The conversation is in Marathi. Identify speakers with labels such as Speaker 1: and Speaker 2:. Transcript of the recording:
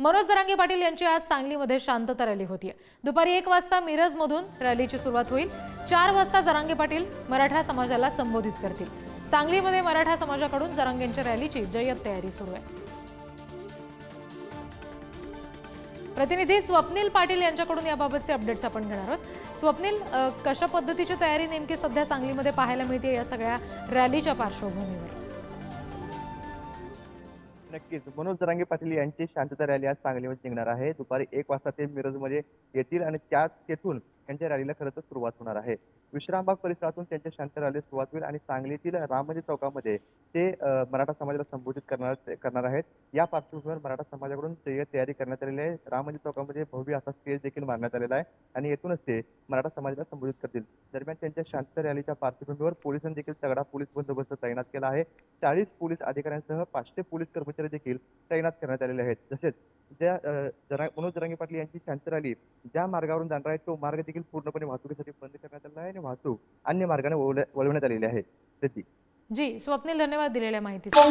Speaker 1: मनोज जरांगे पाटील यांची आज सांगलीमध्ये शांतता रॅली होती। दुपारी 1 वाजता मिरजमधून रॅलीची सुरुवात होईल। 4 वाजता जरांगे पाटील मराठा समाजाला संबोधित करतील। सांगलीमध्ये मराठा समाजाकडून जरांगेंच्या रॅलीची जय्यत तयारी सुरू आहे। प्रतिनिधी स्वप्नील पाटील यांच्याकडून याबाबतचे अपडेट्स आपण घेणार आहोत। स्वप्नील, कशा पद्धतीची तयारी नेमकी सध्या सांगलीमध्ये पाहायला मिळते या सगळ्या रॅलीच्या पार्श्वभूमीवर?
Speaker 2: नक्कीच मनोज जरांगे पाटील यांची शांतता रॅली आज सांगलीमध्ये निघणार आहे। दुपारी 1 वाजता ते मिरजमध्ये येतील आणि तेथून त्यांच्या रॅलीला खरं तर सुरुवात होणार आहे। विश्रामबाग परिसरातून त्यांच्या शांतता रॅलीला सुरुवात होईल आणि सांगलीतील राममंदिर चौकामध्ये ते मराठा समाजाला संबोधित करणार आहेत। या पार्श्वभूमीवर मराठा समाजाकडून तयारी करण्यात आलेली आहे। राममंदिर चौकामध्ये भव्य असा स्टेज देखील मारण्यात आलेला आहे आणि येथूनच ते मराठा समाजाला संबोधित करतील। दरम्यान त्यांच्या शांतता रॅलीच्या पार्श्वभूमीवर पोलिसांनी देखील तगडा पोलीस बंदोबस्त तैनात केला आहे। 40 पोलीस अधिकाऱ्यांसह 500 पोलीस कर्मचारी देखील तैनात करण्यात आलेले आहेत। तसेच मनोज जरांगे पाटील यांची शांतता रॅली ज्या मार्गावरून जाणार आहे तो मार्ग देखील पूर्णपणे वाहतुकीसाठी बंद करण्यात आलेला आहे आणि वाहतूक अन्य मार्गाने वळवण्यात आलेली आहे।
Speaker 1: जी स्वप्नील, धन्यवाद दिलेल्या माहितीसाठी।